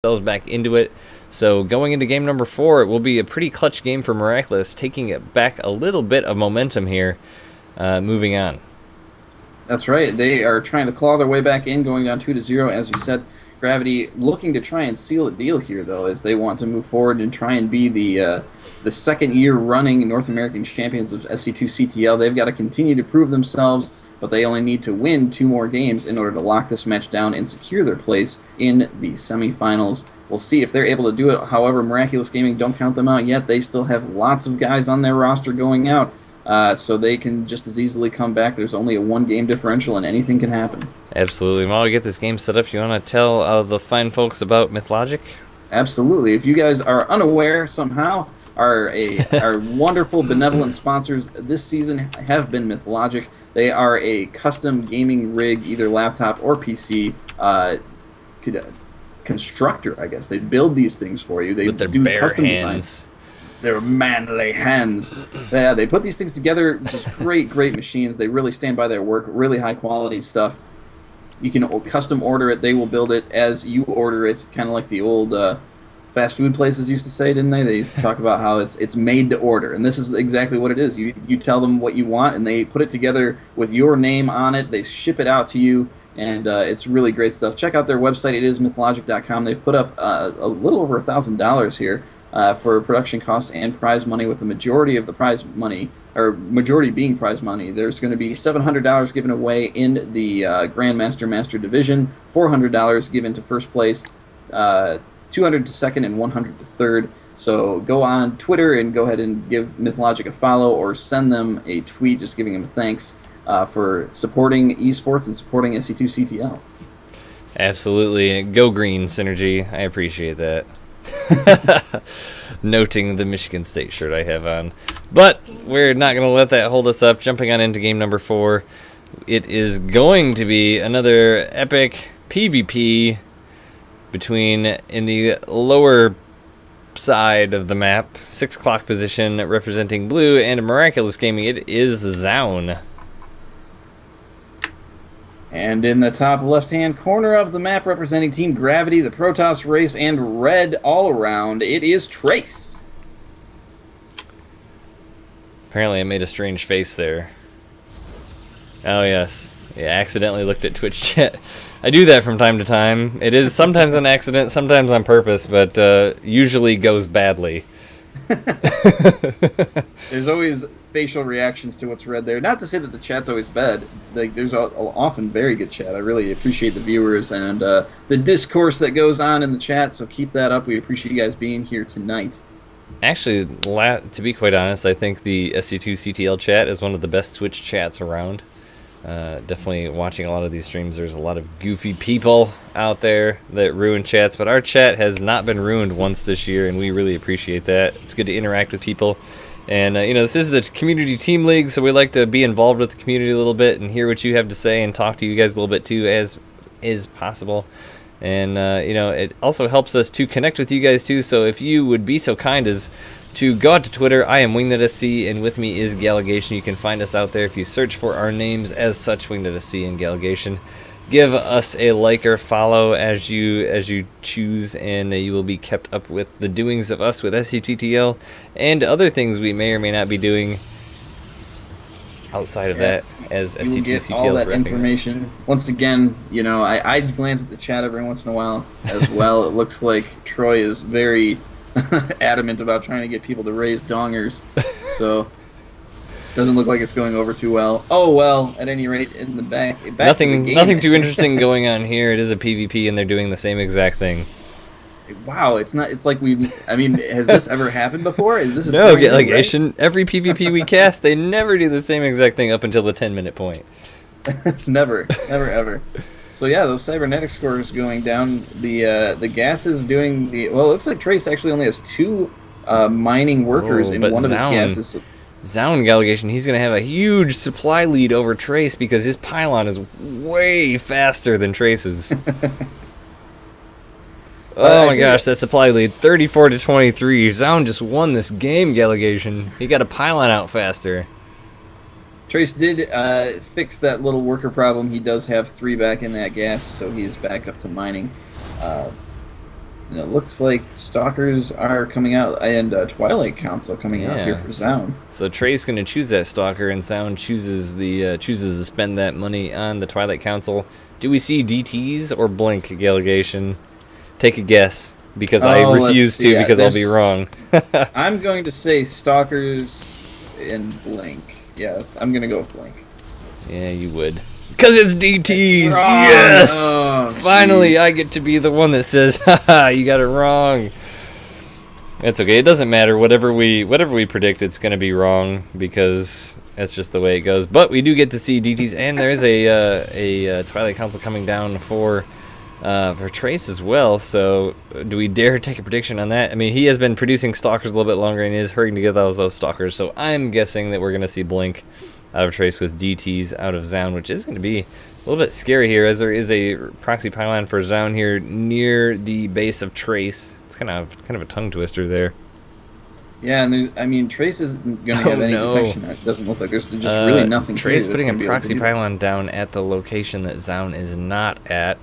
themselves back into it. So going into game number 4, it will be a pretty clutch game for Miraculous, taking it back a little bit of momentum here, moving on. That's right. They are trying to claw their way back in, going down 2-0, as you said. Gravity looking to try and seal a deal here, though, as they want to move forward and try and be the second year running North American champions of SC2CTL. They've got to continue to prove themselves, but they only need to win 2 more games in order to lock this match down and secure their place in the semifinals. We'll see if they're able to do it. However, Miraculous Gaming, don't count them out yet. They still have lots of guys on their roster going out. So they can just as easily come back. There's only a 1-game differential, and anything can happen. Absolutely. While we get this game set up, you want to tell the fine folks about Mythlogic? Absolutely. If you guys are unaware somehow, our wonderful, benevolent sponsors this season have been Mythlogic. They are a custom gaming rig, either laptop or PC, constructor, I guess. They build these things for you. They With their do bare custom hands. designs. Their manly hands. Yeah, they put these things together, just great machines. They really stand by their work, really high quality stuff. You can custom order it. They will build it as you order it, kind of like the old fast food places used to say, didn't they? They used to talk about how it's made to order, and this is exactly what it is. You tell them what you want, and they put it together with your name on it. They ship it out to you, and it's really great stuff. Check out their website. It is mythlogic.com. They've put up a little over $1,000 here for production costs and prize money, with the majority of the prize money, or majority being prize money. There's going to be $700 given away in the Grandmaster Master Division, $400 given to first place, $200 to second, and $100 to third. So go on Twitter and go ahead and give Mythlogic a follow, or send them a tweet just giving them thanks for supporting esports and supporting SC2CTL. Absolutely. Go green, Synergy. I appreciate that. Noting the Michigan State shirt I have on. But we're not going to let that hold us up. Jumping on into game number 4, it is going to be another epic PvP between, in the lower side of the map, 6 o'clock position representing blue, and Miraculous Gaming. It is Zaun. And in the top left-hand corner of the map, representing Team Gravity, the Protoss race, and red all around, it is Trace. Apparently I made a strange face there. Oh yes. Yeah, accidentally looked at Twitch chat. I do that from time to time. It is sometimes an accident, sometimes on purpose, but usually goes badly. There's always facial reactions to what's read there. Not to say that the chat's always bad. Like, there's often very good chat. I really appreciate the viewers and the discourse that goes on in the chat, so keep that up. We appreciate you guys being here tonight. Actually, to be quite honest, I think the SC2CTL chat is one of the best Twitch chats around. Definitely watching a lot of these streams, there's a lot of goofy people out there that ruin chats, but our chat has not been ruined once this year, and we really appreciate that. It's good to interact with people. And, you know, this is the community team league, so we like to be involved with the community a little bit and hear what you have to say and talk to you guys a little bit too, as is possible. And, you know, it also helps us to connect with you guys too, so if you would be so kind as to go out to Twitter, I am WingNetSC, and with me is Galligation. You can find us out there if you search for our names as such, WingNetSC and Galligation. Give us a like or follow as you choose, and you will be kept up with the doings of us with SC2CTL and other things we may or may not be doing outside of that as SC2CTL. You will get all that information. Once again, you know, I glance at the chat every once in a while as well. It looks like Troy is very adamant about trying to get people to raise dongers, so doesn't look like it's going over too well. Oh well, at any rate, in the back nothing too interesting going on here. It is a PvP, and they're doing the same exact thing. Wow, it's not. It's like I mean, has this ever happened before? This is no, Galligation. Right? Every PvP we cast, they never do the same exact thing up until the 10-minute point. never, ever. So yeah, those cybernetic scores going down. The gas is doing the well. It looks like Trace actually only has 2 mining workers in one of his gases. Zaun Galligation, he's going to have a huge supply lead over Trace because his pylon is way faster than Trace's. Oh my gosh, that supply lead, 34 to 23. Zaun just won this game, Galligation. He got a pylon out faster. Trace did fix that little worker problem. He does have 3 back in that gas, so he is back up to mining. And it looks like Stalkers are coming out, and Twilight Council coming out here for Zound. So Trey's going to choose that Stalker, and Zound chooses chooses to spend that money on the Twilight Council. Do we see DTs or Blink Allegation? Take a guess, because I refuse to, because I'll be wrong. I'm going to say Stalkers and Blink. Yeah, I'm going to go with Blink. Yeah, you would. Because it's DTs! Yes! Oh, finally, I get to be the one that says, haha, you got it wrong. That's okay. It doesn't matter. Whatever we predict, it's going to be wrong, because that's just the way it goes. But we do get to see DTs, and there is a Twilight Council coming down for Trace as well. So do we dare take a prediction on that? I mean, he has been producing Stalkers a little bit longer and is hurrying to get those Stalkers. So I'm guessing that we're going to see Blink out of Trace with DTs out of Zound, which is going to be a little bit scary here, as there is a proxy pylon for Zound here near the base of Trace. It's kind of a tongue twister there. Yeah, and I mean, Trace isn't going to have any protection. It doesn't look like there's just really nothing. Trace putting a proxy pylon down at the location that Zound is not at.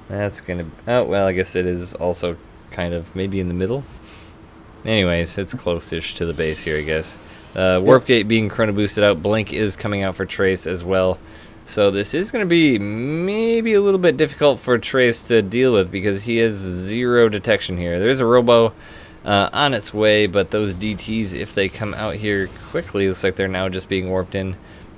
That's gonna. Oh well, I guess it is also kind of maybe in the middle. Anyways, it's close-ish to the base here, I guess. Warp Gate being chrono boosted out. Blink is coming out for Trace as well. So this is going to be maybe a little bit difficult for Trace to deal with, because he has 0 detection here. There's a Robo on its way, but those DTs, if they come out here quickly, looks like they're now just being warped in.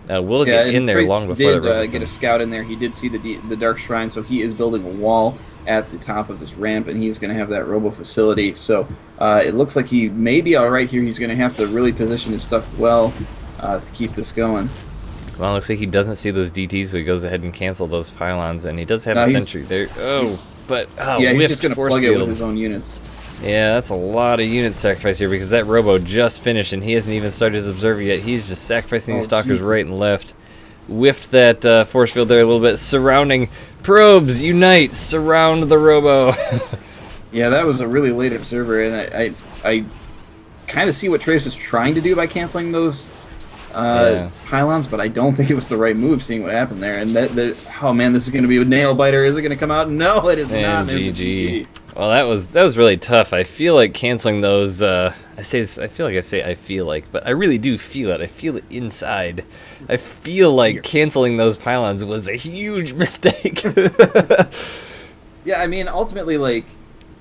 We'll get in there long before the get a scout in there. He did see the Dark Shrine, so he is building a wall at the top of this ramp, and he's going to have that Robo facility. So it looks like he may be all right here. He's going to have to really position his stuff well to keep this going. Well, it looks like he doesn't see those DTs, so he goes ahead and cancels those pylons, and he does have a sentry there. Yeah, he's just going to plug it with his own units. Yeah, that's a lot of unit sacrifice here, because that Robo just finished, and he hasn't even started his observer yet. He's just sacrificing these Stalkers right and left. Whiffed that force field there a little bit. Surrounding probes, unite, surround the Robo. Yeah, that was a really late observer, and I kind of see what Trace was trying to do by canceling those pylons, but I don't think it was the right move, seeing what happened there. And oh man, this is going to be a nail biter. Is it going to come out? No, it is not. GG. Well, that was really tough. I feel like canceling those. I feel like, but I really do feel it. I feel it inside. I feel like canceling those pylons was a huge mistake. Yeah, I mean, ultimately, like,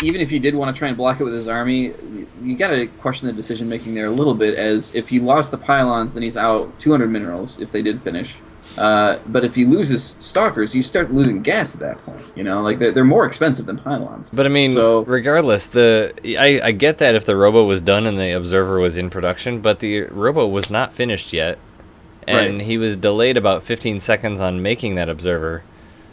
even if you did want to try and block it with his army, you got to question the decision making there a little bit. As if he lost the pylons, then he's out 200 minerals if they did finish. But if he loses Stalkers, you start losing gas at that point. You know, like they're more expensive than pylons. But I mean, regardless, I get that if the Robo was done and the Observer was in production, but the Robo was not finished yet, and he was delayed about 15 seconds on making that Observer.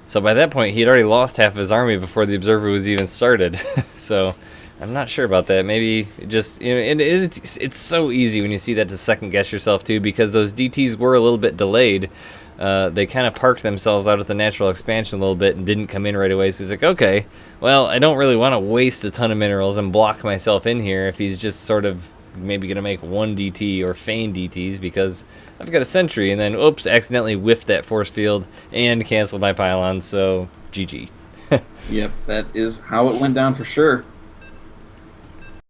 So by that point, he'd already lost half of his army before the Observer was even started. So I'm not sure about that. Maybe just, you know, and it's so easy when you see that to second guess yourself too, because those DTs were a little bit delayed. They kind of parked themselves out at the natural expansion a little bit and didn't come in right away. So he's like, okay, well, I don't really want to waste a ton of minerals and block myself in here if he's just sort of maybe going to make one DT or feign DTs, because I've got a sentry, and then, oops, accidentally whiffed that force field and canceled my pylon, so GG. Yep, that is how it went down for sure.